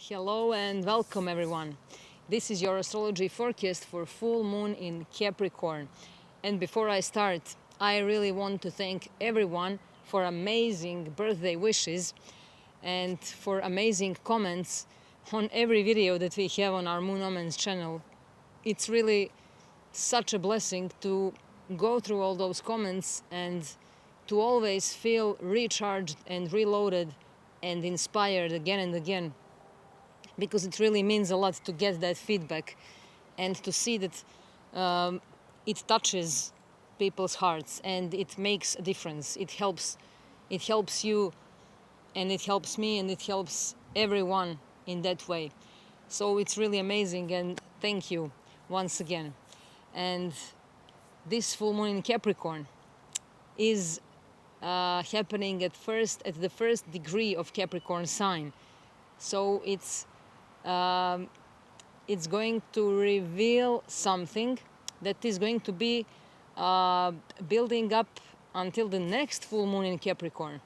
Hello and welcome everyone. This is your astrology forecast for full moon in Capricorn. And before I start, I really want to thank everyone for amazing birthday wishes and for amazing comments on every video that we have on our Moon Omens channel. It's really such a blessing to go through all those comments and to always feel recharged and reloaded and inspired again and again, because it really means a lot to get that feedback and to see that it touches people's hearts and it makes a difference. It helps you, and it helps me, and it helps everyone in that way. So it's really amazing, and thank you once again. And this full moon in Capricorn is happening at the first degree of Capricorn sign. So it's going to reveal something that is going to be building up until the next full moon in Capricorn.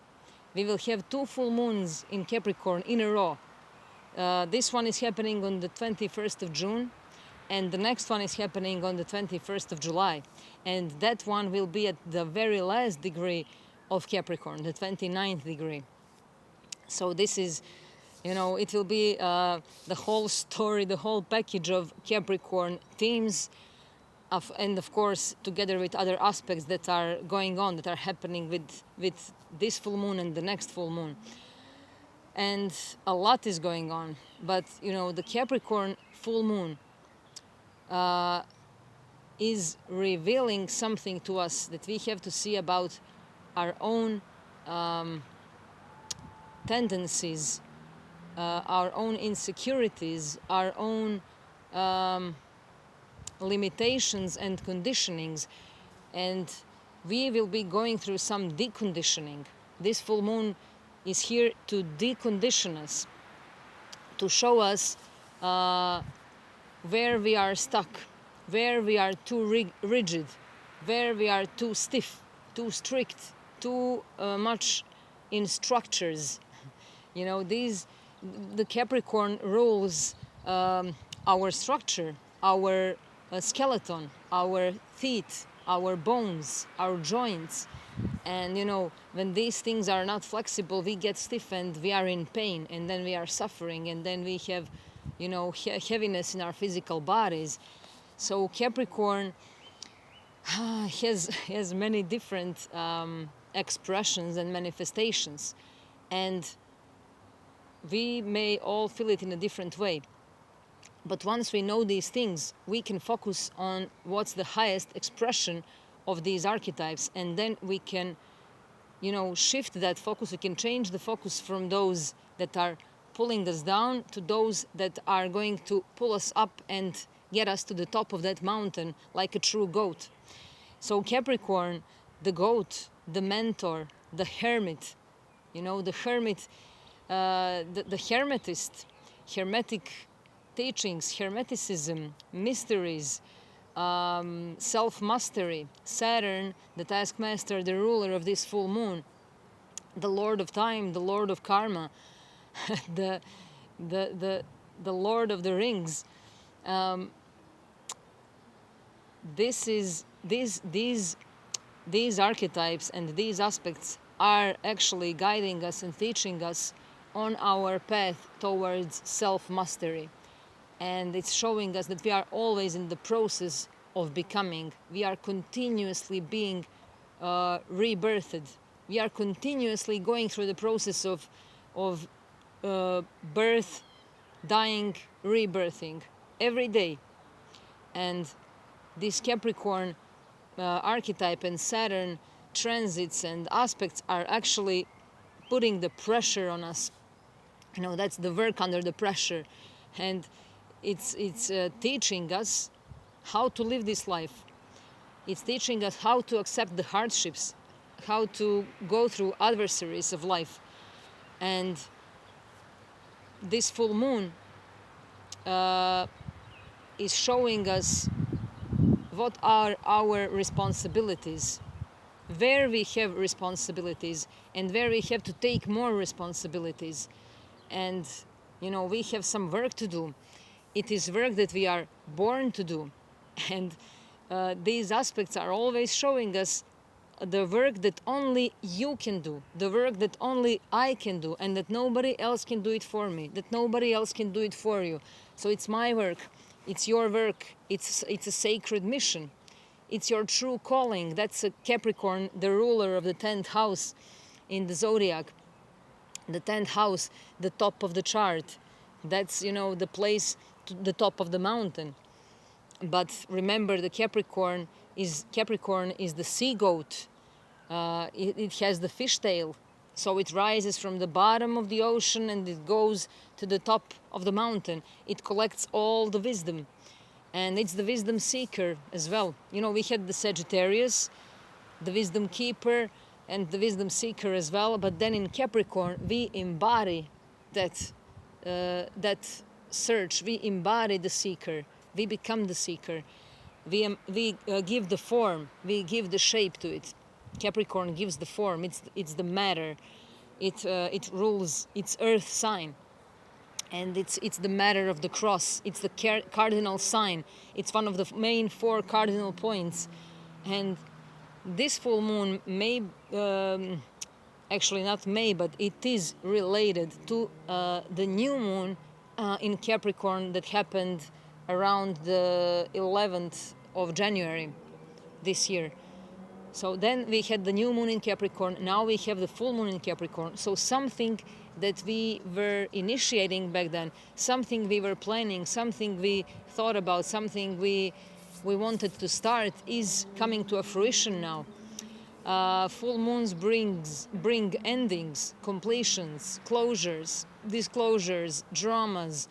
We will have 2 full moons in Capricorn in a row. This one is happening on the 21st of June, and the next one is happening on the 21st of July. And that one will be at the very last degree of Capricorn, the 29th degree. So this is, it will be the whole story, the whole package of Capricorn themes, and of course, together with other aspects that are going on, that are happening with this full moon and the next full moon. And a lot is going on. But, the Capricorn full moon is revealing something to us that we have to see about our own tendencies, our own insecurities, our own limitations and conditionings. And we will be going through some deconditioning. This full moon is here to decondition us, to show us where we are stuck, where we are too rigid, where we are too stiff, too strict, too much in structures. The Capricorn rules our structure, our skeleton, our teeth, our bones, our joints. And when these things are not flexible, we get stiff and we are in pain, and then we are suffering, and then we have heaviness in our physical bodies. So Capricorn has many different expressions and manifestations, and we may all feel it in a different way. But once we know these things, we can focus on what's the highest expression of these archetypes, and then we can shift that focus. We can change the focus from those that are pulling us down to those that are going to pull us up and get us to the top of that mountain like a true goat. So Capricorn, the goat, the mentor, the hermit, the hermit, the hermetist, hermetic teachings, hermeticism, mysteries, self-mastery, Saturn, the taskmaster, the ruler of this full moon, the lord of time, the lord of karma, the Lord of the Rings. These archetypes and these aspects are actually guiding us and teaching us on our path towards self-mastery. And it's showing us that we are always in the process of becoming. We are continuously being rebirthed. We are continuously going through the process of birth, dying, rebirthing every day. And this Capricorn archetype and Saturn transits and aspects are actually putting the pressure on us. That's the work under the pressure. And it's teaching us how to live this life. It's teaching us how to accept the hardships, how to go through adversaries of life. And this full moon is showing us what are our responsibilities, where we have responsibilities, and where we have to take more responsibilities. And we have some work to do. It is work that we are born to do. And these aspects are always showing us the work that only you can do, the work that only I can do, and that nobody else can do it for me, that nobody else can do it for you. So it's my work, it's your work, it's a sacred mission. It's your true calling. That's a Capricorn, the ruler of the 10th house in the zodiac. The 10th house, the top of the chart. That's, the place to the top of the mountain. But remember, the Capricorn is the sea goat. It has the fishtail, so it rises from the bottom of the ocean and it goes to the top of the mountain. It collects all the wisdom, and it's the wisdom seeker as well. We had the Sagittarius, the wisdom keeper, and the wisdom seeker as well. But then in Capricorn, we embody that search. We embody the seeker. We become the seeker. We give the form. We give the shape to it. Capricorn gives the form. It's the matter. It rules. It's earth sign, and it's the matter of the cross. It's the cardinal sign. It's one of the main 4 cardinal points. And this full moon may, actually not may, but it is related to the new moon in Capricorn that happened around the 11th of January this year. So then we had the new moon in Capricorn, now we have the full moon in Capricorn. So something that we were initiating back then, something we were planning, something we thought about, something we wanted to start is coming to a fruition now. Full moons bring endings, completions, closures, disclosures, dramas,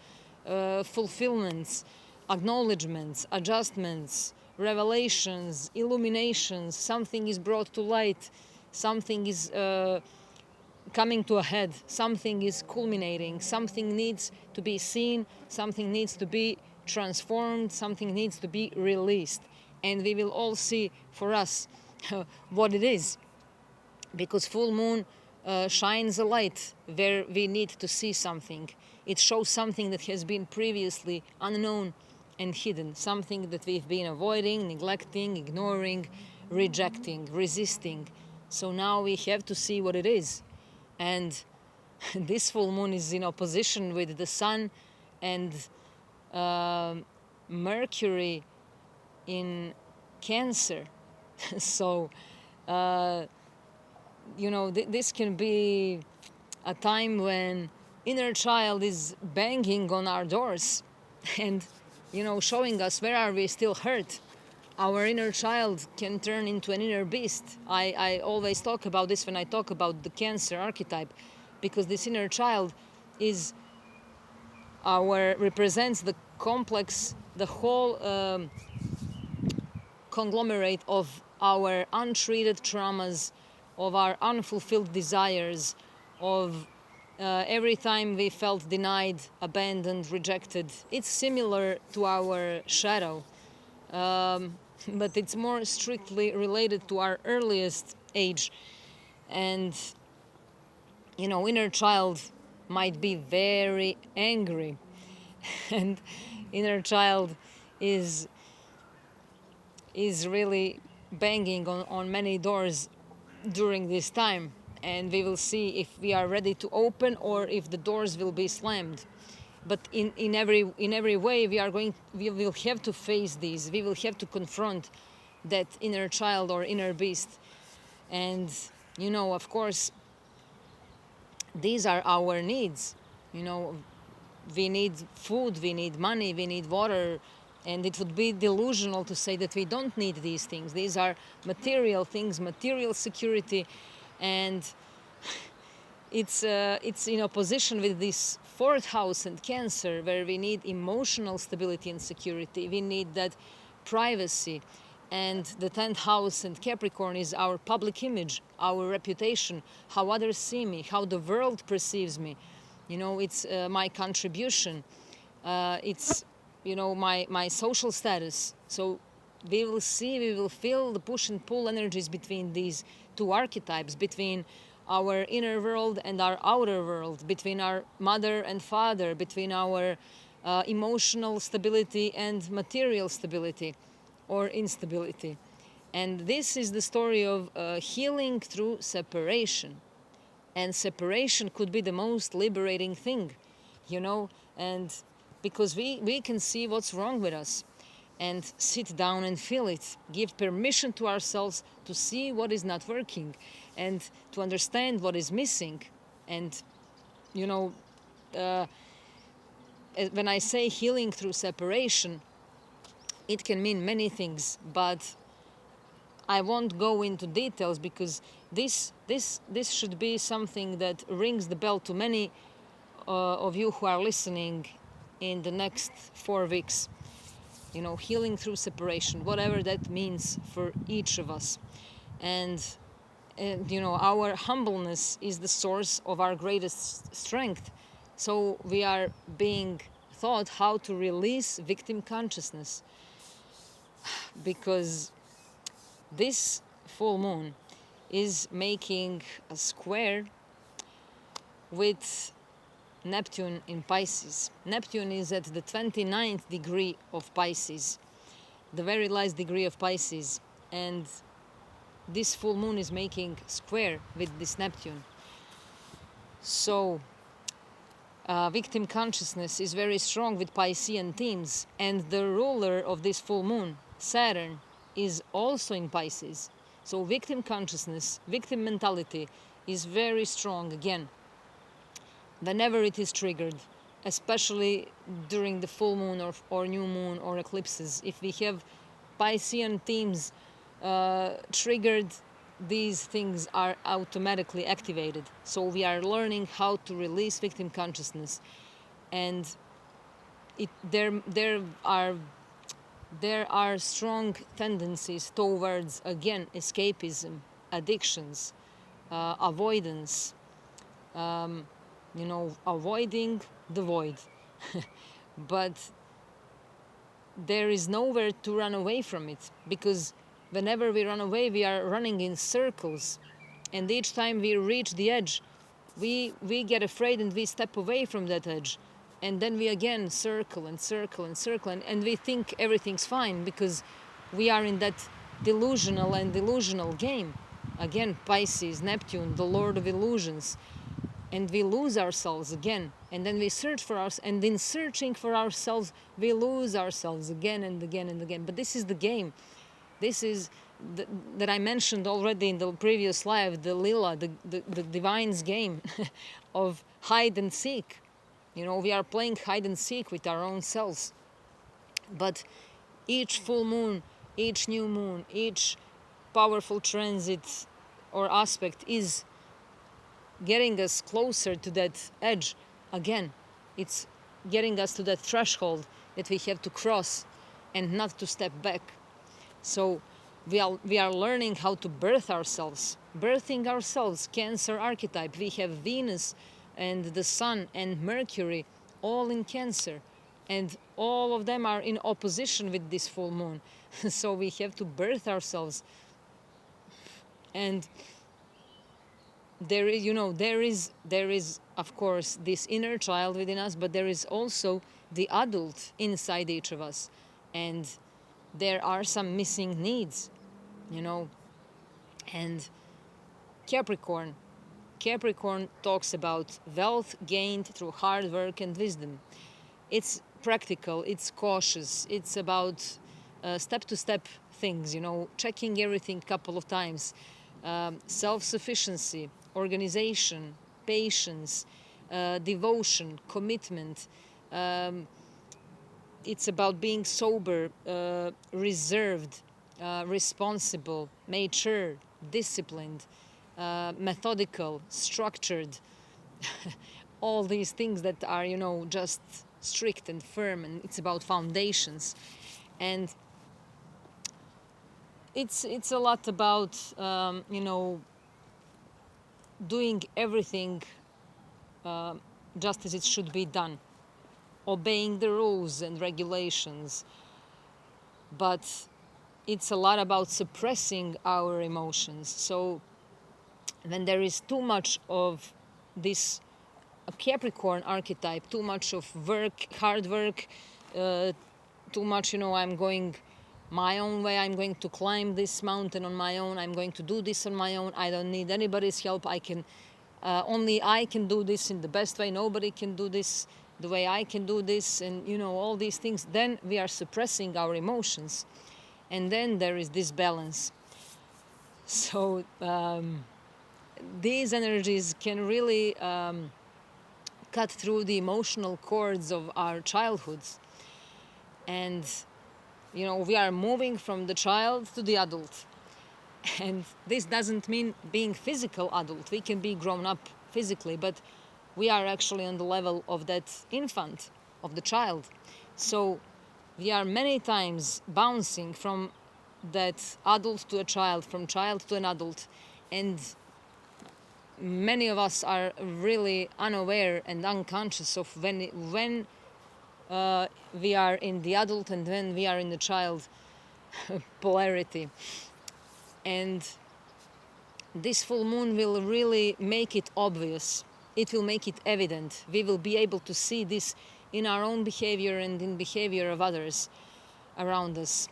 fulfillments, acknowledgements, adjustments, revelations, illuminations. Something is brought to light, something is coming to a head, something is culminating, something needs to be seen, something needs to be transformed, something needs to be released. And we will all see for us what it is, because full moon shines a light where we need to see something. It shows something that has been previously unknown and hidden, something that we've been avoiding, neglecting, ignoring, rejecting, resisting. So now we have to see what it is. And this full moon is in opposition with the sun and Mercury in Cancer. So, this can be a time when inner child is banging on our doors and, showing us where are we still hurt. Our inner child can turn into an inner beast. I always talk about this when I talk about the Cancer archetype, because this inner child represents the complex, the whole conglomerate of our untreated traumas, of our unfulfilled desires, of every time we felt denied, abandoned, rejected. It's similar to our shadow, but it's more strictly related to our earliest age. And, inner child might be very angry, and inner child is really banging on many doors during this time, and we will see if we are ready to open or if the doors will be slammed. But in every way we will have to face these. We will have to confront that inner child or inner beast. And of course, these are our needs. We need food, we need money, we need water. And it would be delusional to say that we don't need these things. These are material things, material security, and it's in opposition with this 4th house and Cancer, where we need emotional stability and security. We need that privacy. And the 10th house and Capricorn is our public image, our reputation, how others see me, how the world perceives me. It's my contribution. It's my social status. So we will feel the push and pull energies between these 2 archetypes, between our inner world and our outer world, between our mother and father, between our emotional stability and material stability or instability. And this is the story of healing through separation. And separation could be the most liberating thing, and because we can see what's wrong with us and sit down and feel it, give permission to ourselves to see what is not working and to understand what is missing. And when I say healing through separation, it can mean many things, but I won't go into details because this should be something that rings the bell to many of you who are listening in the next 4 weeks. Healing through separation, whatever that means for each of us. And our humbleness is the source of our greatest strength. So we are being taught how to release victim consciousness, because this full moon is making a square with Neptune in Pisces. Neptune is at the 29th degree of Pisces, the very last degree of Pisces, and this full moon is making square with this Neptune. So victim consciousness is very strong with Piscean themes, and the ruler of this full moon, Saturn, is also in Pisces. So victim consciousness, victim mentality is very strong again whenever it is triggered, especially during the full moon or new moon or eclipses. If we have Piscean themes triggered, these things are automatically activated. So we are learning how to release victim consciousness, and there are strong tendencies towards, again, escapism, addictions, avoidance, avoiding the void. But there is nowhere to run away from it, because whenever we run away, we are running in circles. And each time we reach the edge, we get afraid and we step away from that edge. And then we again circle and circle and circle, and we think everything's fine because we are in that delusional game. Again, Pisces, Neptune, the Lord of illusions. And we lose ourselves again. And then we search for us, and in searching for ourselves, we lose ourselves again and again and again. But this is the game. This is that I mentioned already in the previous live, the Lila, the divine's game of hide and seek. We are playing hide and seek with our own selves. But each full moon, each new moon, each powerful transit or aspect is getting us closer to that edge again. It's getting us to that threshold that we have to cross and not to step back. So we are learning how to birth ourselves. Birthing ourselves, Cancer archetype. We have Venus and the Sun and Mercury all in Cancer. And all of them are in opposition with this full moon. So we have to birth ourselves. And there is, of course, this inner child within us, but there is also the adult inside each of us. And there are some missing needs, And Capricorn talks about wealth gained through hard work and wisdom. It's practical, it's cautious, it's about step-to-step things, checking everything a couple of times. Self-sufficiency, organization, patience, devotion, commitment. It's about being sober, reserved, responsible, mature, disciplined, methodical, structured. All these things that are, just strict and firm, and it's about foundations. And it's a lot about, doing everything just as it should be done, obeying the rules and regulations. But it's a lot about suppressing our emotions. So when there is too much of this Capricorn archetype, too much of work, hard work, too much, I'm going my own way, I'm going to climb this mountain on my own, I'm going to do this on my own, I don't need anybody's help, only I can do this in the best way, nobody can do this the way I can do this, and all these things, then we are suppressing our emotions. And then there is this balance. So these energies can really cut through the emotional cords of our childhoods. And, we are moving from the child to the adult. And this doesn't mean being physical adult. We can be grown up physically, but we are actually on the level of that infant, of the child. So we are many times bouncing from that adult to a child, from child to an adult. And many of us are really unaware and unconscious of when we are in the adult and when we are in the child polarity. And this full moon will really make it obvious. It will make it evident. We will be able to see this in our own behavior and in behavior of others around us,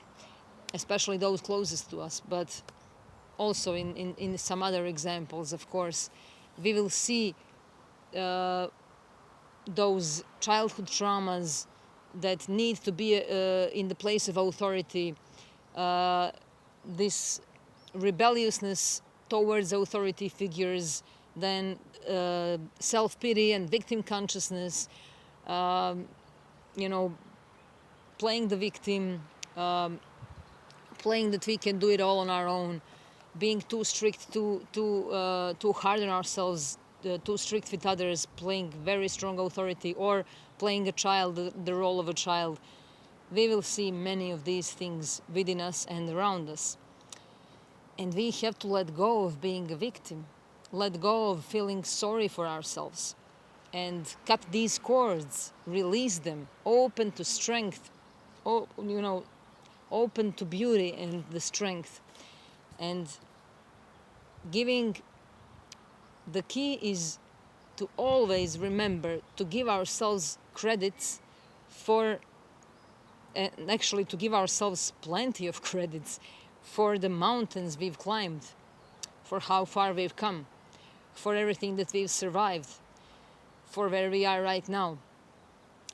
especially those closest to us, but also in some other examples, of course. We will see those childhood traumas that need to be in the place of authority, this rebelliousness towards authority figures, then self-pity and victim consciousness, playing the victim, playing that we can do it all on our own, being too strict, too hard on ourselves, too strict with others, playing very strong authority, or playing a child, the role of a child. We will see many of these things within us and around us. And we have to let go of being a victim, let go of feeling sorry for ourselves, and cut these cords, release them, open to strength, open to beauty and the strength. And the key is to always remember to give ourselves credits and actually to give ourselves plenty of credits for the mountains we've climbed, for how far we've come, for everything that we've survived, for where we are right now.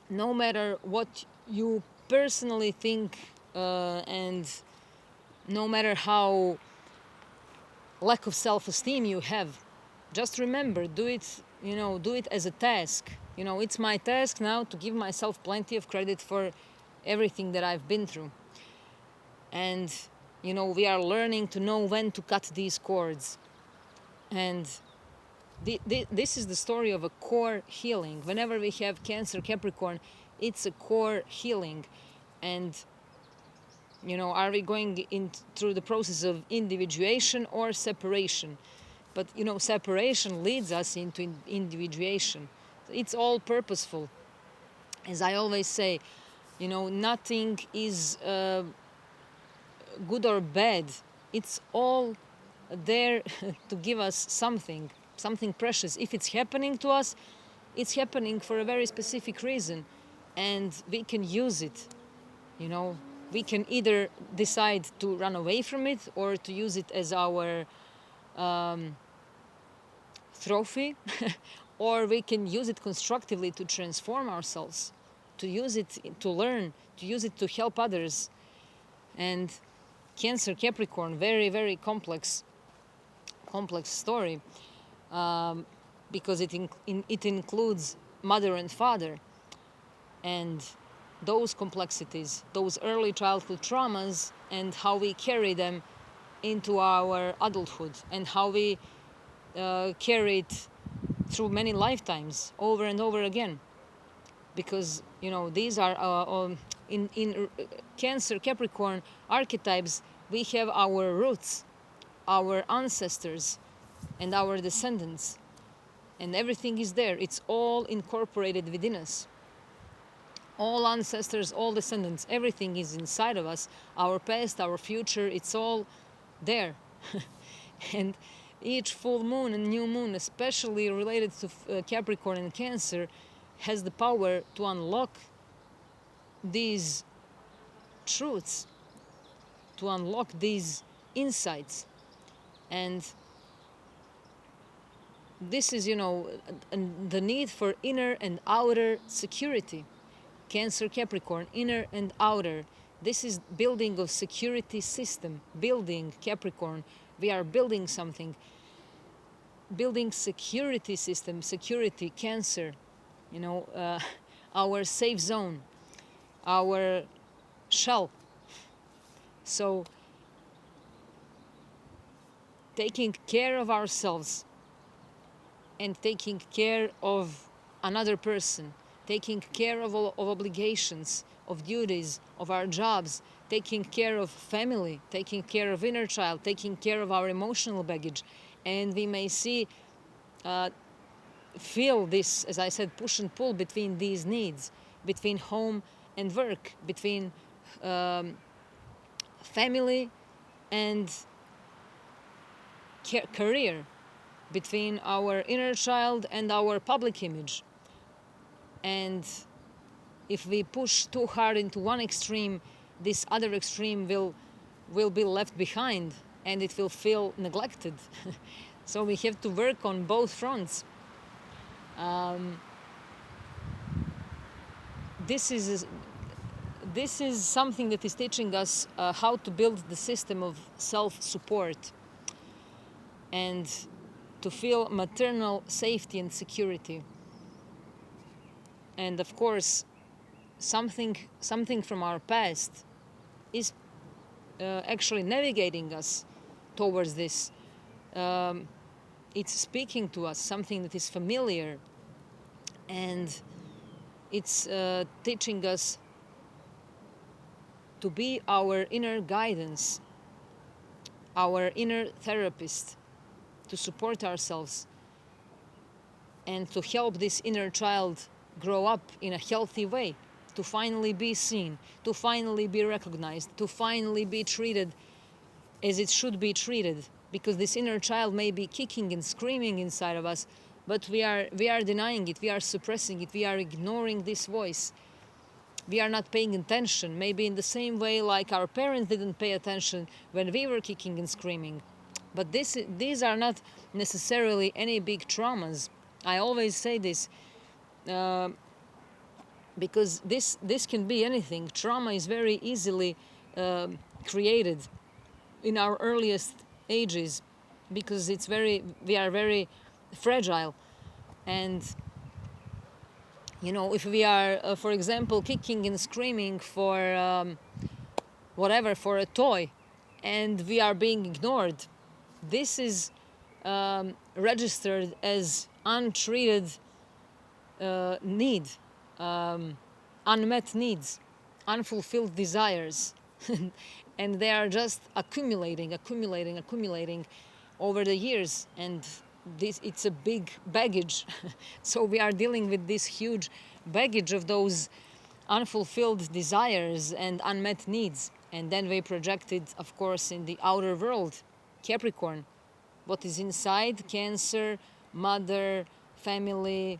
No matter what you personally think, and no matter how lack of self-esteem you have, just remember, do it as a task. It's my task now to give myself plenty of credit for everything that I've been through. And we are learning to know when to cut these cords. And this is the story of a core healing. Whenever we have Cancer, Capricorn, it's a core healing. And are we going through the process of individuation or separation? But separation leads us into individuation. It's all purposeful. As I always say, nothing is good or bad. It's all there to give us something precious. If it's happening to us, it's happening for a very specific reason, and we can use it. We can either decide to run away from it or to use it as our trophy, or we can use it constructively to transform ourselves, to use it to learn, to use it to help others. And Cancer, Capricorn, very, very complex story, because it includes mother and father, and those complexities, those early childhood traumas, and how we carry them into our adulthood, and how we carry it through many lifetimes over and over again. Because these are in Cancer, Capricorn archetypes, we have our roots, our ancestors, and our descendants, and everything is there. It's all incorporated within us. All ancestors, all descendants, everything is inside of us. Our past, our future, it's all there. And each full moon and new moon, especially related to Capricorn and Cancer, has the power to unlock these truths, to unlock these insights. And this is, the need for inner and outer security. Cancer, Capricorn, inner and outer. This is building of security system. Building, Capricorn. We are building something. Building security system, security, Cancer. Our safe zone, our shell. So, taking care of ourselves and taking care of another person, taking care of obligations, of duties, of our jobs, taking care of family, taking care of inner child, taking care of our emotional baggage. And we may feel this, as I said, push and pull between these needs, between home and work, between family and career, between our inner child and our public image. And if we push too hard into one extreme, this other extreme will be left behind and it will feel neglected. So we have to work on both fronts. This is something that is teaching us how to build the system of self-support and to feel maternal safety and security. And of course, something from our past is actually navigating us towards this. It's speaking to us, something that is familiar, and it's teaching us to be our inner guidance, our inner therapist, to support ourselves and to help this inner child grow up in a healthy way, to finally be seen, to finally be recognized, to finally be treated as it should be treated. Because this inner child may be kicking and screaming inside of us, but we are denying it, we are suppressing it, we are ignoring this voice. We are not paying attention, maybe in the same way like our parents didn't pay attention when we were kicking and screaming. But these are not necessarily any big traumas. I always say this because this can be anything. Trauma is very easily created in our earliest ages because we are very fragile. And if we are, for example, kicking and screaming for for a toy, and we are being ignored, this is registered as untreated need, unmet needs, unfulfilled desires. And they are just accumulating over the years. And it's a big baggage. So we are dealing with this huge baggage of those unfulfilled desires and unmet needs. And then we project it, of course, in the outer world. Capricorn, what is inside, Cancer, mother, family,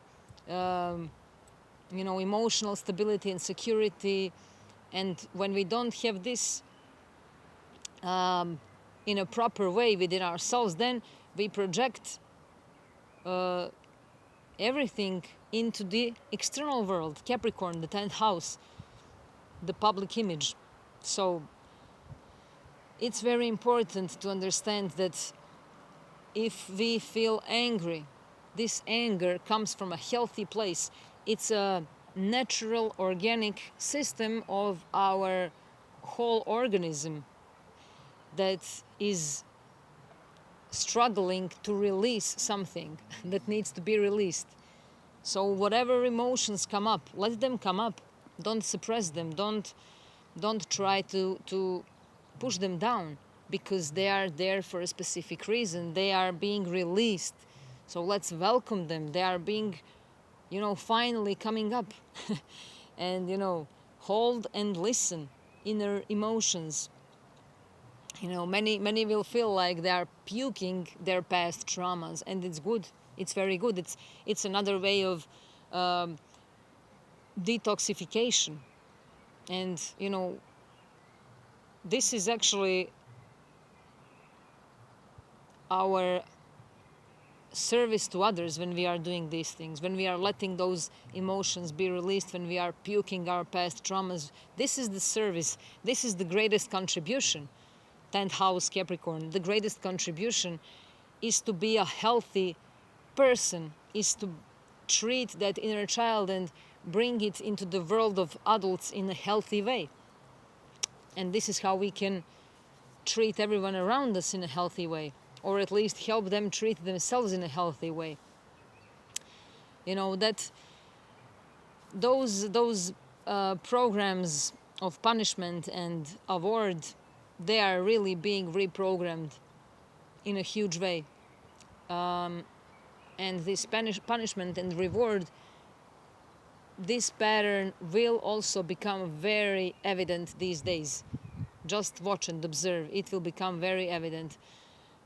emotional stability and security. And when we don't have this in a proper way within ourselves, then we project everything into the external world. Capricorn, the 10th house, the public image. So it's very important to understand that if we feel angry, this anger comes from a healthy place. It's a natural, organic system of our whole organism that is struggling to release something that needs to be released. So whatever emotions come up, let them come up. Don't suppress them. Don't try to push them down, because they are there for a specific reason. They are being released. So let's welcome them. They are being, finally coming up. And, hold and listen inner emotions. Many will feel like they are puking their past traumas, and it's good. It's very good. It's another way of um, detoxification. And this is actually our service to others when we are doing these things, when we are letting those emotions be released, when we are puking our past traumas. This is the service. This is the greatest contribution. 10th house Capricorn, the greatest contribution is to be a healthy person, is to treat that inner child and bring it into the world of adults in a healthy way. And this is how we can treat everyone around us in a healthy way, or at least help them treat themselves in a healthy way. That those programs of punishment and award, they are really being reprogrammed in a huge way. And this punishment and reward, this pattern will also become very evident these days. Just watch and observe. It will become very evident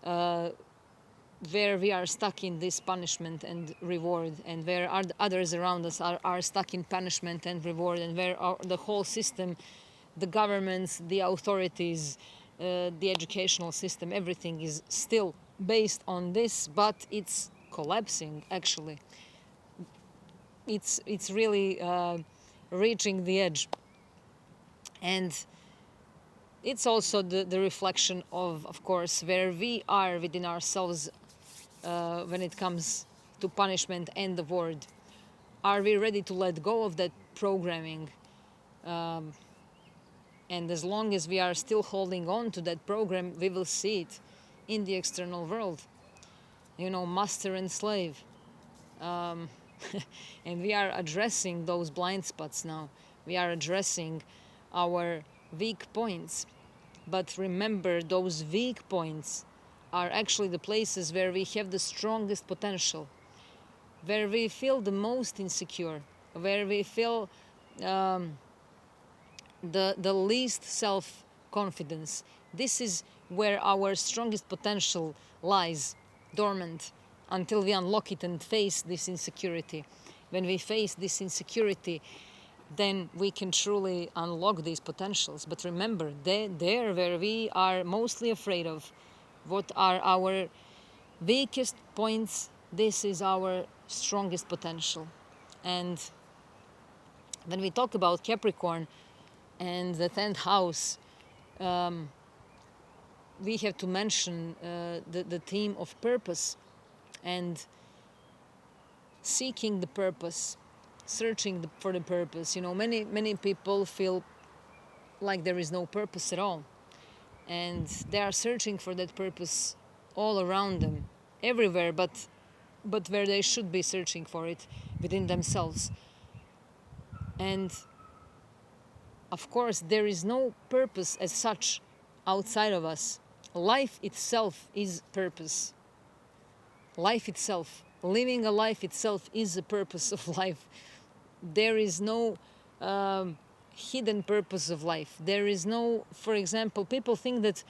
where we are stuck in this punishment and reward, and where others around us are stuck in punishment and reward, and where the whole system, the governments, the authorities, the educational system, everything is still based on this, but it's collapsing actually. It's really reaching the edge. And it's also the reflection of course, where we are within ourselves when it comes to punishment and the word. Are we ready to let go of that programming? And as long as we are still holding on to that program, we will see it in the external world. Master and slave. And we are addressing those blind spots now. We are addressing our weak points. But remember, those weak points are actually the places where we have the strongest potential, where we feel the most insecure, where we feel the least self-confidence. This is where our strongest potential lies, dormant, until we unlock it and face this insecurity. When we face this insecurity, then we can truly unlock these potentials. But remember, there where we are mostly afraid of, what are our weakest points, this is our strongest potential. And when we talk about Capricorn and the 10th house, we have to mention the theme of purpose and seeking the purpose, searching for the purpose. Many people feel like there is no purpose at all, and they are searching for that purpose all around them, everywhere, but where they should be searching for it, within themselves. And of course, there is no purpose as such outside of us. Life itself is purpose. Life itself, living a life itself, is the purpose of life. There is no hidden purpose of life. There is no, for example, people think that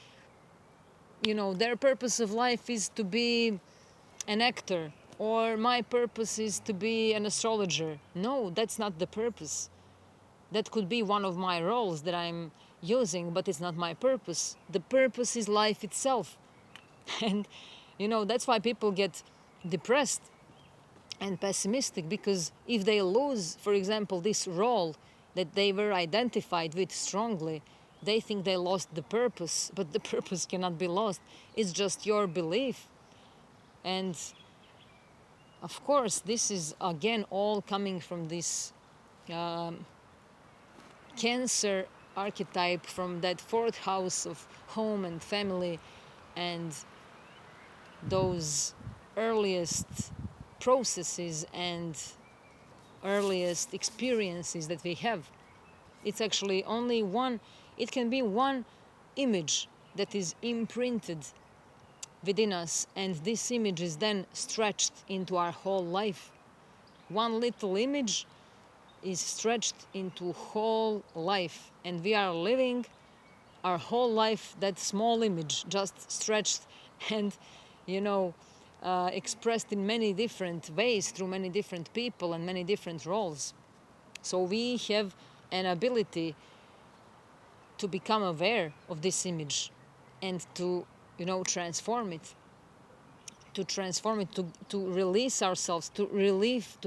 their purpose of life is to be an actor, or my purpose is to be an astrologer. No, that's not the purpose. That could be one of my roles that I'm using, but it's not my purpose. The purpose is life itself. And that's why people get depressed and pessimistic, because if they lose, for example, this role that they were identified with strongly, they think they lost the purpose. But the purpose cannot be lost. It's just your belief. And of course, this is again all coming from this Cancer archetype, from that 4th house of home and family, and those earliest processes and earliest experiences that we have. It's actually only one, it can be one image that is imprinted within us, and this image is then stretched into our whole life. One little image is stretched into whole life, and we are living our whole life, that small image just stretched and, you know, expressed in many different ways through many different people and many different roles. So we have an ability to become aware of this image and to, you know, transform it, to release ourselves, to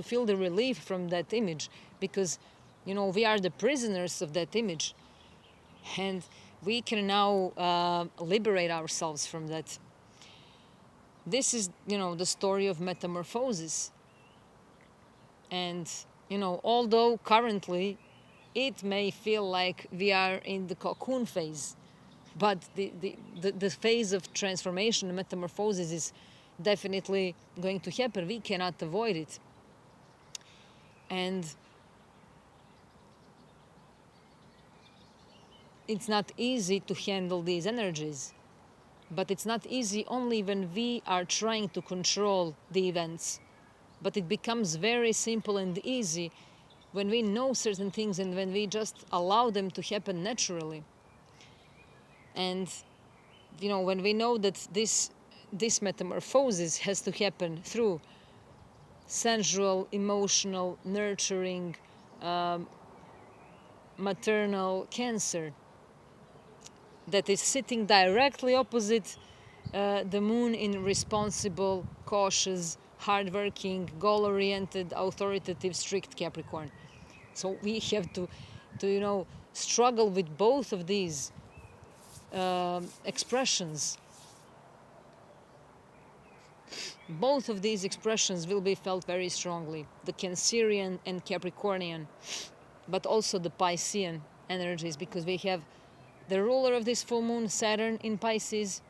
feel the relief from that image, because, you know, we are the prisoners of that image, and we can now liberate ourselves from that. This is, you know, the story of metamorphosis. And, you know, although currently it may feel like we are in the cocoon phase, but the phase of transformation and metamorphosis is definitely going to happen. We cannot avoid it. And it's not easy to handle these energies, but it's not easy only when we are trying to control the events. But it becomes very simple and easy when we know certain things and when we just allow them to happen naturally. And, you know, when we know that this metamorphosis has to happen through sensual, emotional, nurturing, maternal Cancer that is sitting directly opposite the moon in responsible, cautious, hardworking, goal-oriented, authoritative, strict Capricorn. So we have to you know, struggle with both of these expressions. Both of these expressions will be felt very strongly, the Cancerian and Capricornian, but also the Piscean energies, because we have the ruler of this full moon, Saturn, in Pisces,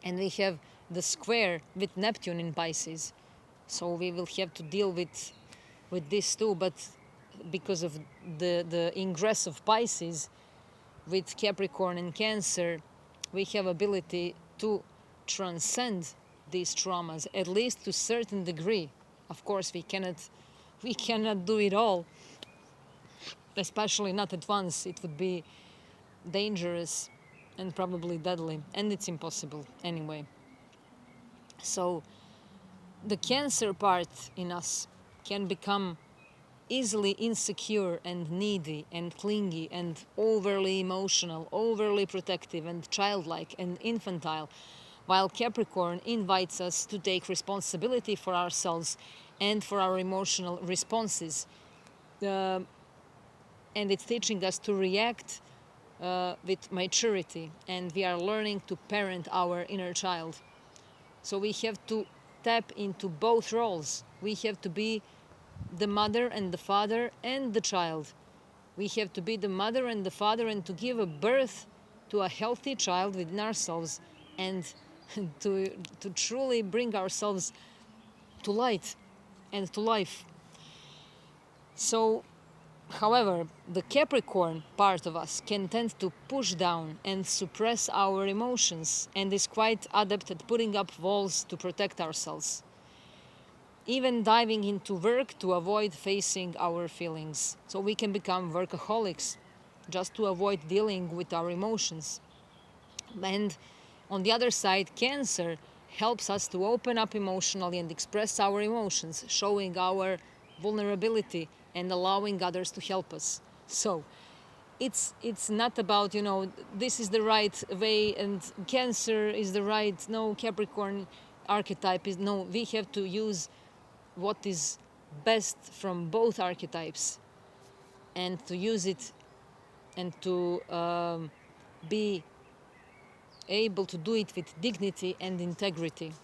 and we have the square with Neptune in Pisces. So we will have to deal with this too, but because of the ingress of Pisces with Capricorn and Cancer, we have ability to transcend these traumas, at least to a certain degree. Of course, we cannot do it all, especially not at once. It would be dangerous and probably deadly, and it's impossible anyway. So the Cancer part in us can become easily insecure and needy and clingy and overly emotional, overly protective and childlike and infantile, while Capricorn invites us to take responsibility for ourselves and for our emotional responses. And it's teaching us to react with maturity, and we are learning to parent our inner child. So we have to tap into both roles. We have to be the mother and the father and the child. We have to be the mother and the father and to give a birth to a healthy child within ourselves, and to truly bring ourselves to light and to life. So, however, the Capricorn part of us can tend to push down and suppress our emotions, and is quite adept at putting up walls to protect ourselves, even diving into work to avoid facing our feelings. So we can become workaholics just to avoid dealing with our emotions. And on the other side, Cancer helps us to open up emotionally and express our emotions, showing our vulnerability and allowing others to help us. So it's not about, you know, this is the right way and Cancer is the right, no, Capricorn archetype is, no, we have to use what is best from both archetypes and to use it and to be able to do it with dignity and integrity,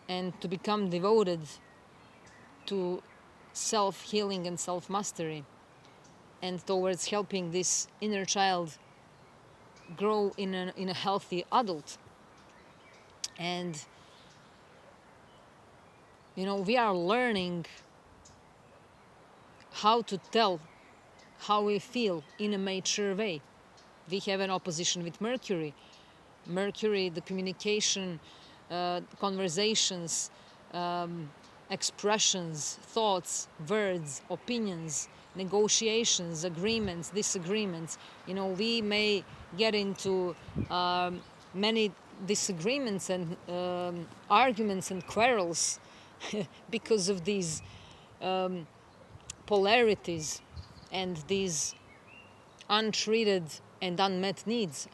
and to become devoted to self-healing and self-mastery, and towards helping this inner child grow in a healthy adult. And, you know, we are learning how to tell how we feel in a mature way. We have an opposition with Mercury. Mercury, the communication, conversations, expressions, thoughts, words, opinions, negotiations, agreements, disagreements. We may get into many disagreements and arguments and quarrels because of these polarities and these untreated and unmet needs.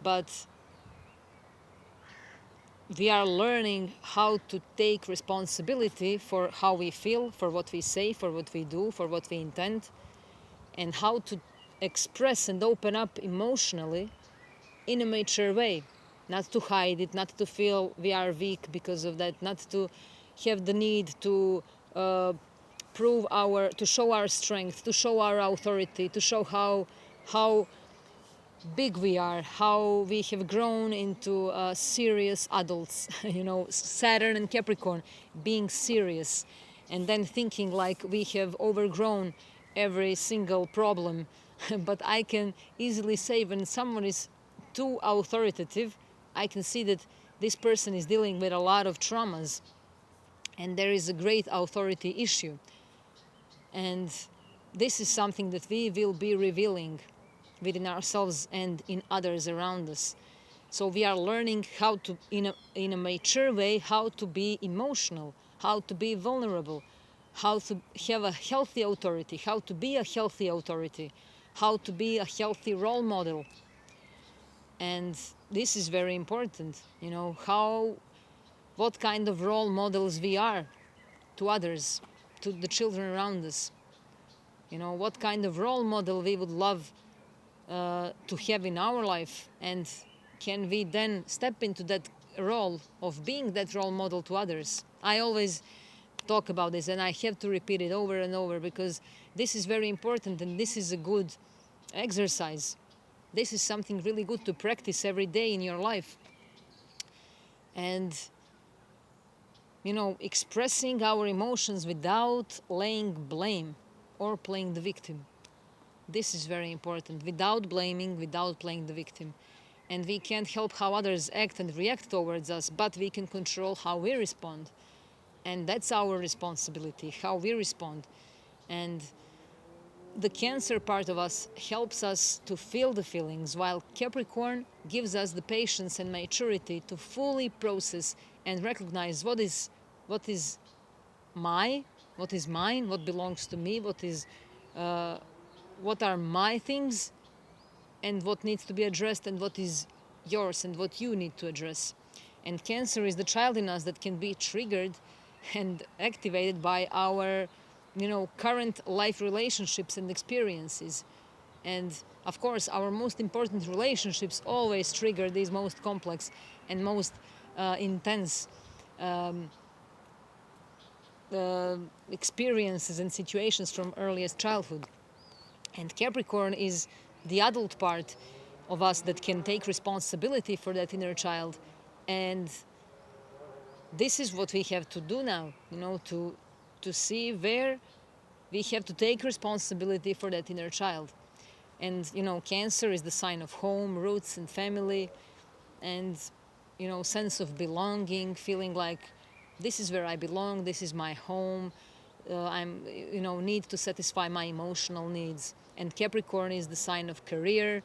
But we are learning how to take responsibility for how we feel, for what we say, for what we do, for what we intend, and how to express and open up emotionally in a mature way. Not to hide it, not to feel we are weak because of that, not to have the need to to show our strength, to show our authority, to show how big we are, how we have grown into serious adults. Saturn and Capricorn, being serious, and then thinking like we have overgrown every single problem. But I can easily say when someone is too authoritative, I can see that this person is dealing with a lot of traumas, and there is a great authority issue. And this is something that we will be revealing within ourselves and in others around us. So we are learning how to, in a mature way, how to be emotional, how to be vulnerable, how to have a healthy authority, how to be a healthy authority, how to be a healthy role model. And this is very important, what kind of role models we are to others, to the children around us. What kind of role model we would love to have in our life, and can we then step into that role of being that role model to others. I always talk about this, and I have to repeat it over and over because this is very important, and this is a good exercise. This is something really good to practice every day in your life. And expressing our emotions without laying blame or playing the victim. This is very important. Without blaming, without playing the victim. And we can't help how others act and react towards us, but we can control how we respond. And that's our responsibility, how we respond. And the Cancer part of us helps us to feel the feelings, while Capricorn gives us the patience and maturity to fully process and recognize what is mine, what belongs to me, what are my things, and what needs to be addressed, and what is yours and what you need to address. And Cancer is the child in us that can be triggered and activated by our current life relationships and experiences. And of course, our most important relationships always trigger these most complex and most intense experiences and situations from earliest childhood. And Capricorn is the adult part of us that can take responsibility for that inner child. And this is what we have to do now, to see where we have to take responsibility for that inner child. And, Cancer is the sign of home, roots, and family, and, sense of belonging, feeling like this is where I belong, this is my home, I'm, need to satisfy my emotional needs. And Capricorn is the sign of career,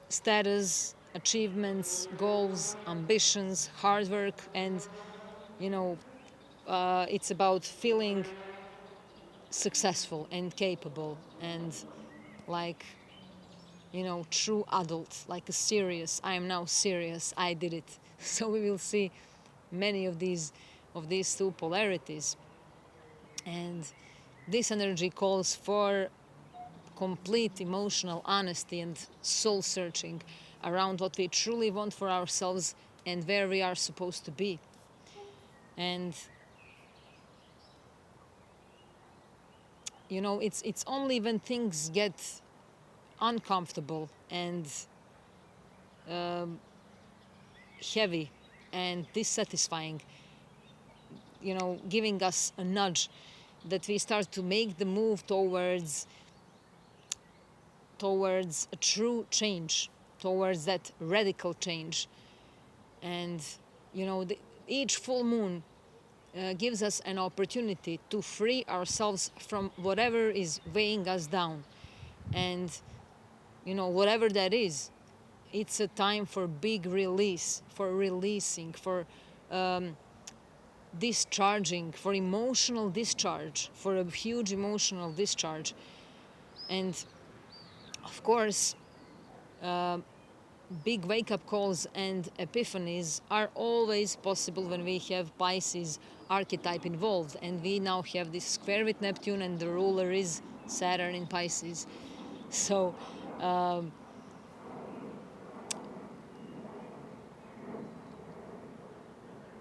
status, achievements, goals, ambitions, hard work, and, it's about feeling successful and capable and like, true adult, like a serious, I am now serious, I did it. So we will see many of these two polarities. And this energy calls for complete emotional honesty and soul searching around what we truly want for ourselves and where we are supposed to be. And it's only when things get uncomfortable and heavy and dissatisfying, giving us a nudge, that we start to make the move towards a true change, towards that radical change. And each full moon gives us an opportunity to free ourselves from whatever is weighing us down. And, whatever that is, it's a time for big release, for releasing, for discharging, for emotional discharge, for a huge emotional discharge. And of course, big wake-up calls and epiphanies are always possible when we have Pisces archetype involved, and we now have this square with Neptune, and the ruler is Saturn in Pisces. So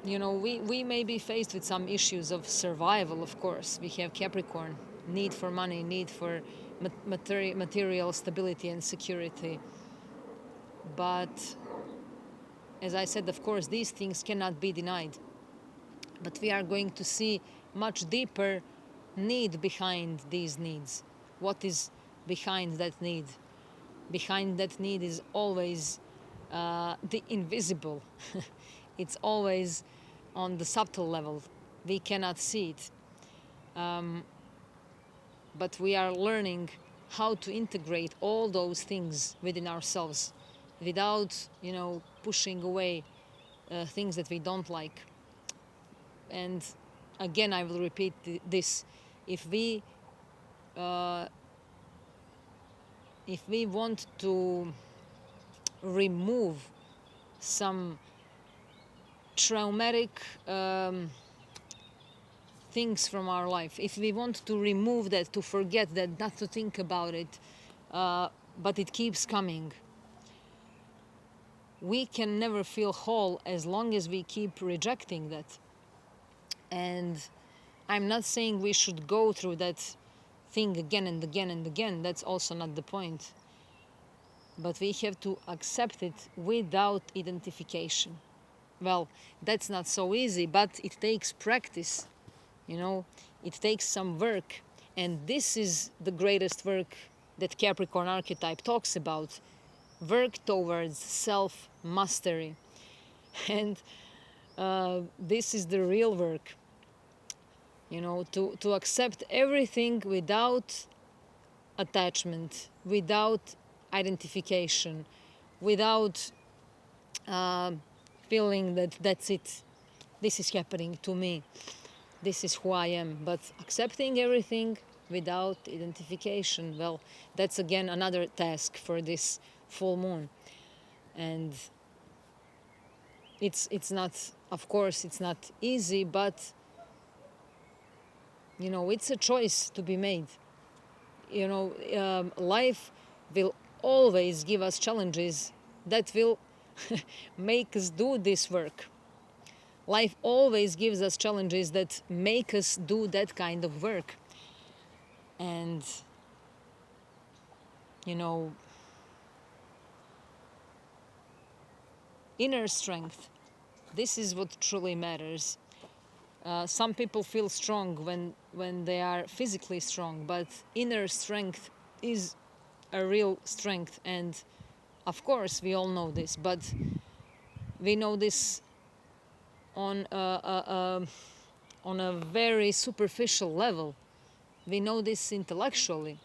we may be faced with some issues of survival. Of course, we have Capricorn, need for money, need for material stability and security. But as I said, of course, these things cannot be denied. But we are going to see much deeper need behind these needs. What is behind that need? Behind that need is always the invisible. It's always on the subtle level. We cannot see it. But we are learning how to integrate all those things within ourselves without, pushing away things that we don't like. And again, I will repeat this. If we want to remove some traumatic things from our life, if we want to remove that, to forget that, not to think about it, but it keeps coming, we can never feel whole as long as we keep rejecting that. And I'm not saying we should go through that thing again and again and again. That's also not the point. But we have to accept it without identification. Well, that's not so easy, but it takes practice. It takes some work. And this is the greatest work that Capricorn archetype talks about. Work towards self-mastery. And this is the real work. To accept everything without attachment, without identification, without feeling that that's it. This is happening to me. This is who I am. But accepting everything without identification, well, that's again another task for this full moon. And it's not, of course, it's not easy, but it's a choice to be made. Life will always give us challenges that will make us do this work. Life always gives us challenges that make us do that kind of work. And, inner strength, this is what truly matters. Some people feel strong when they are physically strong, but inner strength is a real strength. And of course, we all know this, but we know this on a very superficial level. We know this intellectually,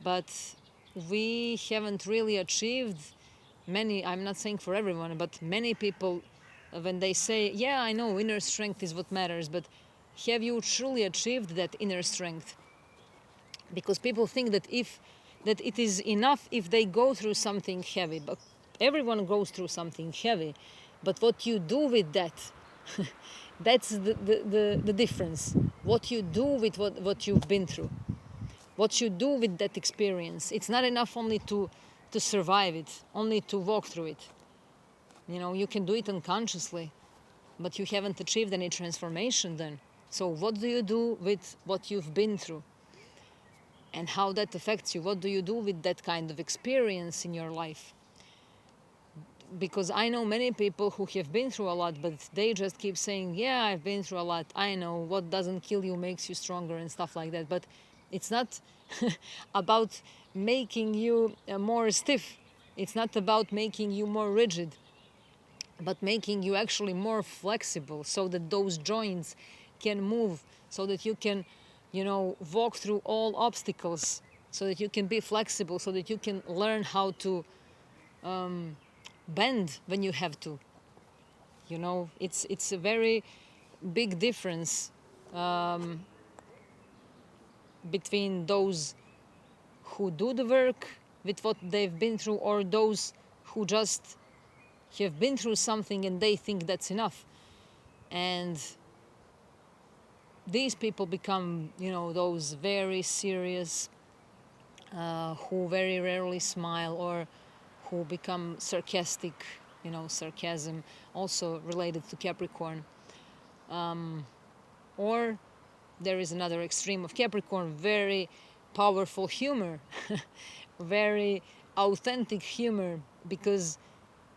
but we haven't really achieved many, I'm not saying for everyone, but many people, when they say, yeah, I know inner strength is what matters, but have you truly achieved that inner strength? Because people think that it is enough if they go through something heavy, but everyone goes through something heavy. But what you do with that, that's the difference. What you do with what you've been through, what you do with that experience. It's not enough only to survive it, only to walk through it. You can do it unconsciously, but you haven't achieved any transformation then. So what do you do with what you've been through? And how that affects you? What do you do with that kind of experience in your life? Because I know many people who have been through a lot, but they just keep saying, yeah, I've been through a lot. I know what doesn't kill you makes you stronger and stuff like that. But it's not about making you more stiff. It's not about making you more rigid. but making you actually more flexible so that those joints can move, so that you can, walk through all obstacles, so that you can be flexible, so that you can learn how to bend when you have to. It's a very big difference between those who do the work with what they've been through, or those who just have been through something and they think that's enough. And these people become, those very serious, who very rarely smile, or who become sarcastic, sarcasm, also related to Capricorn. Or there is another extreme of Capricorn, very powerful humor, very authentic humor, because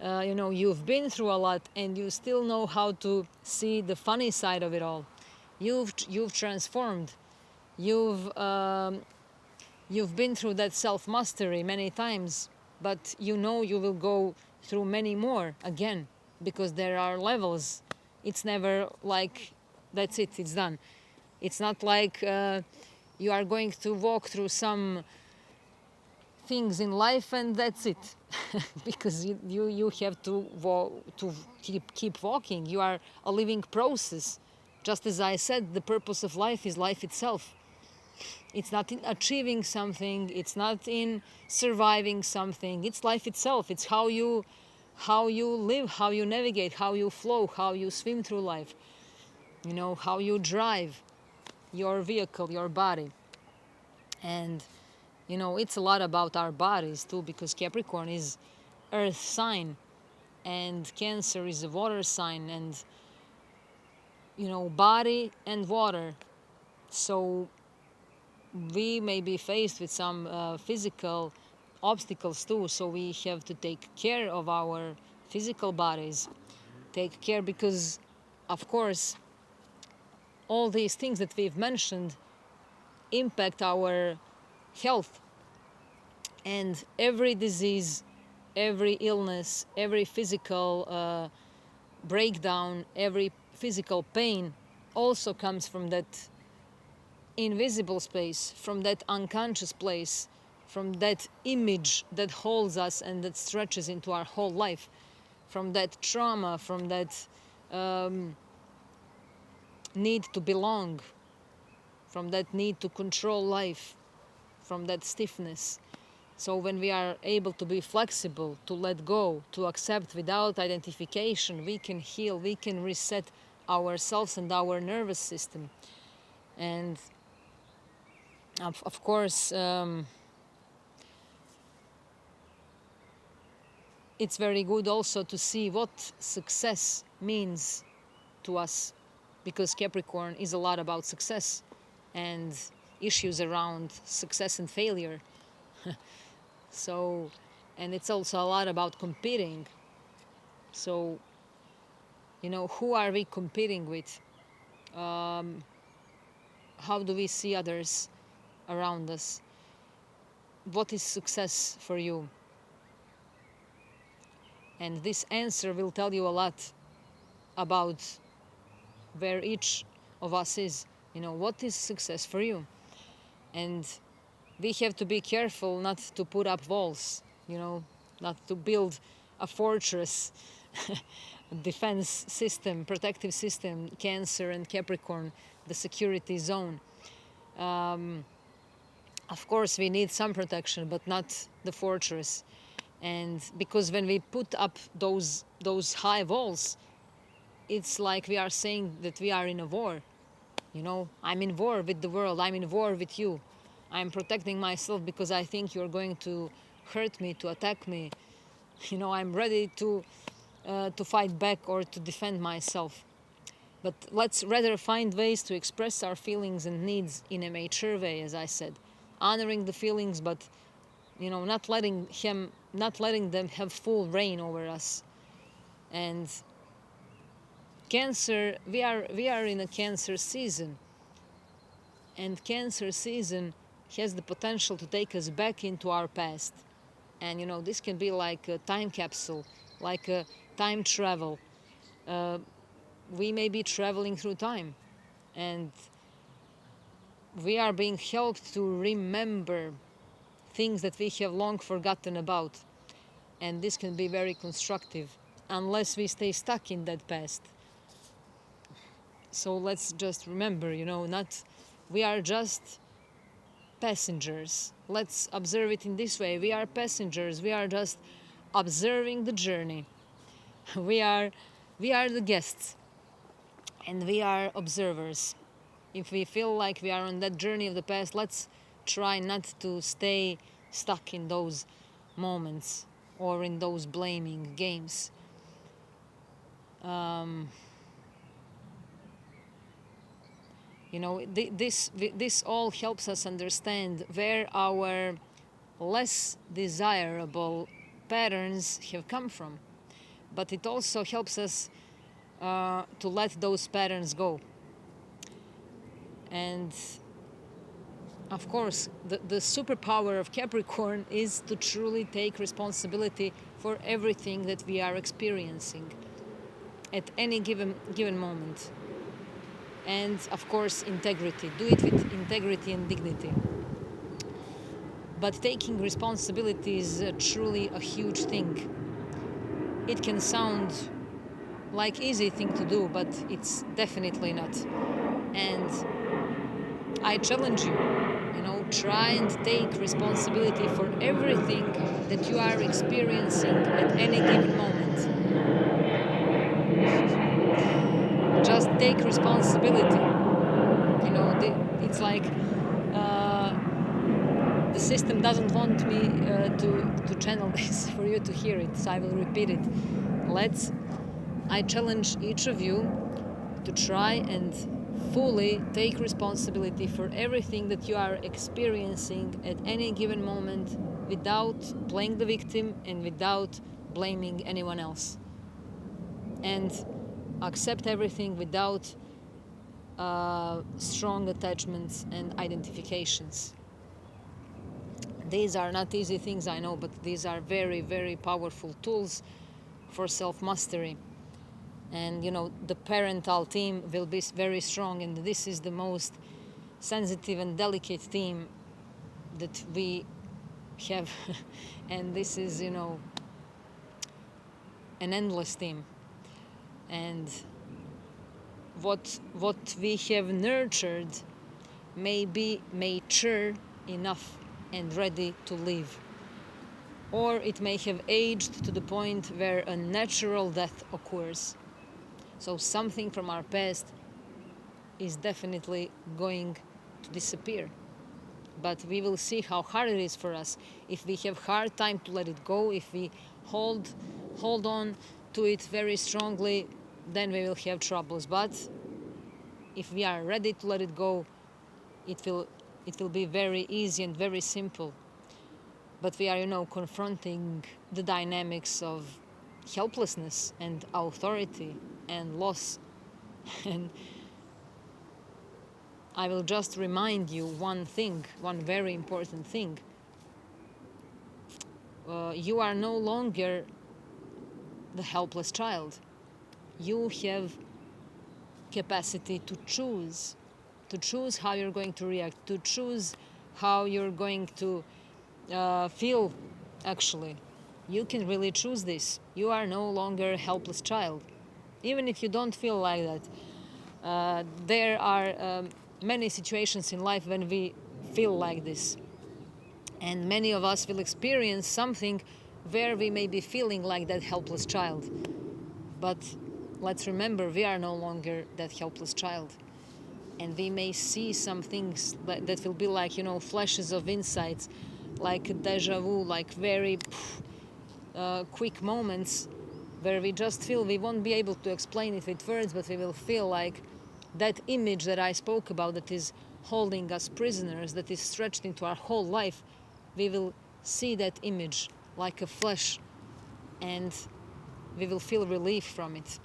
you've been through a lot and you still know how to see the funny side of it all. You've transformed. You've been through that self-mastery many times, but you will go through many more again, because there are levels. It's never like that's it, it's done. It's not like you are going to walk through some things in life and that's it. Because you have to keep walking. You are a living process. Just as I said, the purpose of life is life itself. It's not in achieving something, it's not in surviving something, it's life itself. It's how you live, how you navigate, how you flow, how you swim through life, how you drive your vehicle, your body. And it's a lot about our bodies too, because Capricorn is earth sign and Cancer is a water sign, and body and water. So we may be faced with some physical obstacles too, so we have to take care of our physical bodies. Take care because, of course, all these things that we've mentioned impact our health. And every disease, every illness, every physical breakdown, every physical pain also comes from that invisible space, from that unconscious place, from that image that holds us and that stretches into our whole life, from that trauma, from that need to belong, from that need to control life, from that stiffness. So when we are able to be flexible, to let go, to accept without identification, we can heal, we can reset ourselves and our nervous system. And of course, it's very good also to see what success means to us, because Capricorn is a lot about success and issues around success and failure. So, and it's also a lot about competing. So, who are we competing with? How do we see others around us? What is success for you? And this answer will tell you a lot about where each of us is. What is success for you? And we have to be careful not to put up walls, not to build a fortress, defense system, protective system, Cancer and Capricorn, the security zone. Of course, we need some protection, but not the fortress. And because when we put up those high walls, it's like we are saying that we are in a war. I'm in war with the world, I'm in war with you. I'm protecting myself because I think you're going to hurt me, to attack me. I'm ready to fight back or to defend myself. But let's rather find ways to express our feelings and needs in a mature way, as I said. Honoring the feelings, but not letting them have full reign over us. And Cancer, we are in a Cancer season. And Cancer season has the potential to take us back into our past. And this can be like a time capsule, like a time travel. We may be traveling through time, and we are being helped to remember things that we have long forgotten about. And this can be very constructive unless we stay stuck in that past. So let's just remember, we are just passengers. Let's observe it in this way. We are passengers. We are just observing the journey. We are the guests, and we are observers. If we feel like we are on that journey of the past, let's try not to stay stuck in those moments or in those blaming games. This all helps us understand where our less desirable patterns have come from. But it also helps us to let those patterns go. And of course, the superpower of Capricorn is to truly take responsibility for everything that we are experiencing at any given moment. And of course, integrity. Do it with integrity and dignity. But taking responsibility is truly a huge thing. It can sound like easy thing to do, but it's definitely not. And I challenge you, try and take responsibility for everything that you are experiencing at any given moment. Just take responsibility. It's like the system doesn't want me to channel this for you to hear it, so I will repeat it. I challenge each of you to try and fully take responsibility for everything that you are experiencing at any given moment without playing the victim and without blaming anyone else. And accept everything without strong attachments and identifications. These are not easy things, I know, but these are very, very powerful tools for self-mastery. And the parental team will be very strong, and this is the most sensitive and delicate team that we have. And this is an endless team. And what we have nurtured may be mature enough and ready to live, or it may have aged to the point where a natural death occurs. So something from our past is definitely going to disappear. But we will see how hard it is for us. If we have hard time to let it go, if we hold on to it very strongly, then we will have troubles. But if we are ready to let it go, it will be very easy and very simple. But we are, confronting the dynamics of helplessness and authority and loss. And I will just remind you one very important thing. You are no longer the helpless child. You have capacity to choose how you're going to react, to choose how you're going to feel. Actually, you can really choose this. You are no longer a helpless child, even if you don't feel like that. There are many situations in life when we feel like this, and many of us will experience something where we may be feeling like that helpless child. But let's remember, we are no longer that helpless child. And we may see some things that will be like, flashes of insights, like deja vu, like very quick moments where we just feel, we won't be able to explain it with words, but we will feel like that image that I spoke about, that is holding us prisoners, that is stretched into our whole life, we will see that image like a flash, and we will feel relief from it.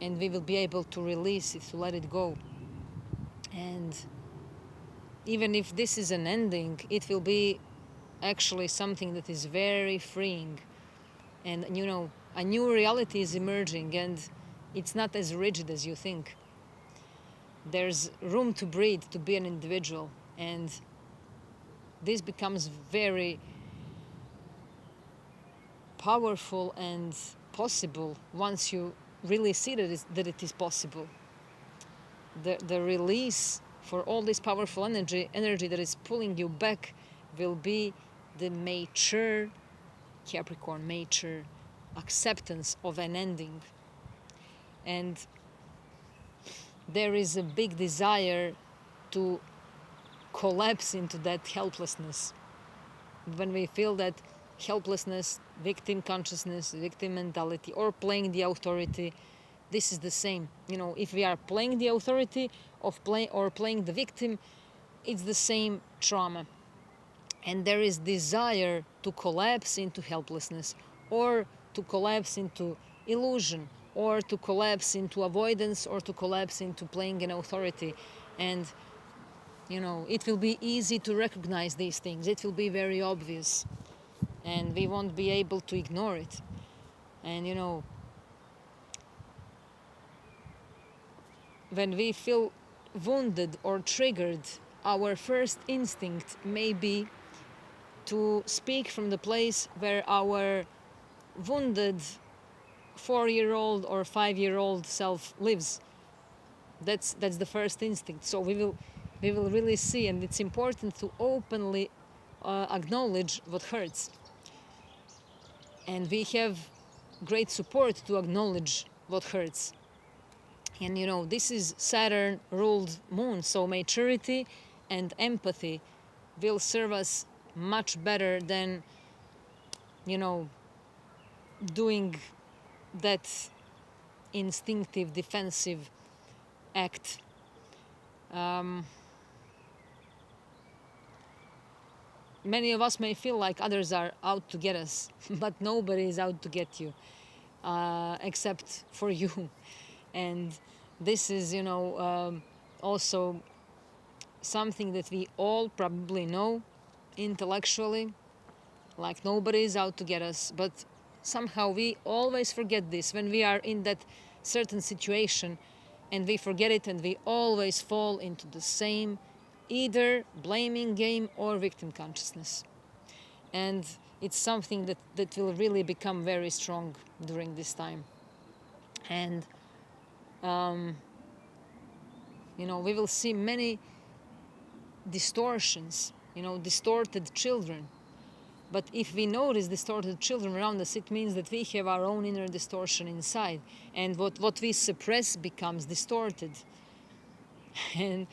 And we will be able to release it, to let it go. And even if this is an ending, it will be actually something that is very freeing. And a new reality is emerging, and it's not as rigid as you think. There's room to breathe, to be an individual, and this becomes very powerful and possible once you really see that it is possible. The release for all this powerful energy that is pulling you back will be the mature Capricorn, mature acceptance of an ending. And there is a big desire to collapse into that helplessness. When we feel that helplessness, victim consciousness, victim mentality, or playing the authority, this is the same. If we are playing the authority or playing the victim, it's the same trauma. And there is desire to collapse into helplessness, or to collapse into illusion, or to collapse into avoidance, or to collapse into playing an authority. And it will be easy to recognize these things. It will be very obvious, and we won't be able to ignore it. And when we feel wounded or triggered, our first instinct may be to speak from the place where our wounded 4-year-old or 5-year-old self lives. That's the first instinct. So we will really see, and it's important to openly acknowledge what hurts. And we have great support to acknowledge what hurts. And this is Saturn ruled moon, so maturity and empathy will serve us much better than doing that instinctive defensive act. Many of us may feel like others are out to get us, but nobody is out to get you except for you. And this is also something that we all probably know intellectually, like nobody is out to get us, but somehow we always forget this when we are in that certain situation, and we forget it, and we always fall into the same either blaming game or victim consciousness. And it's something that will really become very strong during this time. And we will see many distortions, distorted children. But if we notice distorted children around us, it means that we have our own inner distortion inside. And what we suppress becomes distorted. And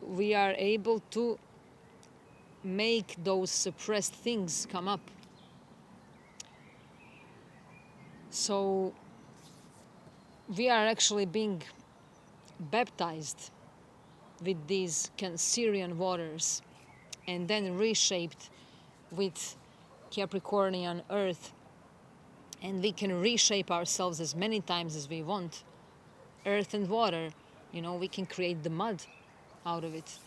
we are able to make those suppressed things come up. So we are actually being baptized with these Cancerian waters and then reshaped with Capricornian earth. And we can reshape ourselves as many times as we want. Earth and water, we can create the mud out of it,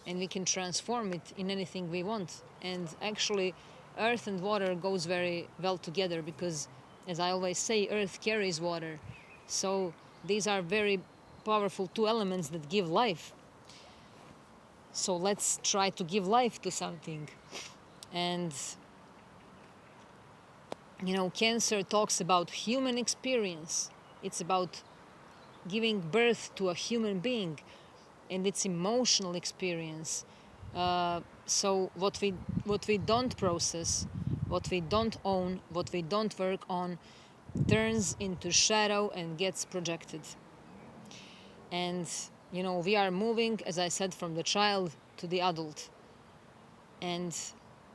and we can transform it in anything we want. And actually, earth and water goes very well together because, as I always say, earth carries water. So these are very powerful two elements that give life. So let's try to give life to something. And Cancer talks about human experience. It's about giving birth to a human being, and its emotional experience. So what we don't process, what we don't own, what we don't work on, turns into shadow and gets projected. And we are moving, as I said, from the child to the adult, and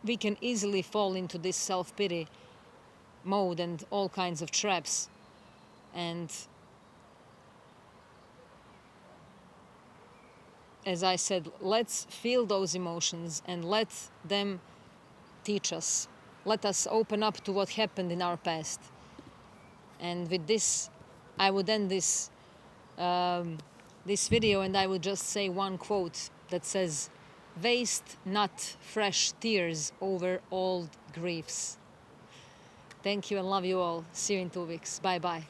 we can easily fall into this self-pity mode and all kinds of traps. And as I said, let's feel those emotions and let them teach us. Let us open up to what happened in our past. And with this, I would end this video, and I would just say one quote that says, "Waste not fresh tears over old griefs." Thank you and love you all. See you in 2 weeks. Bye bye.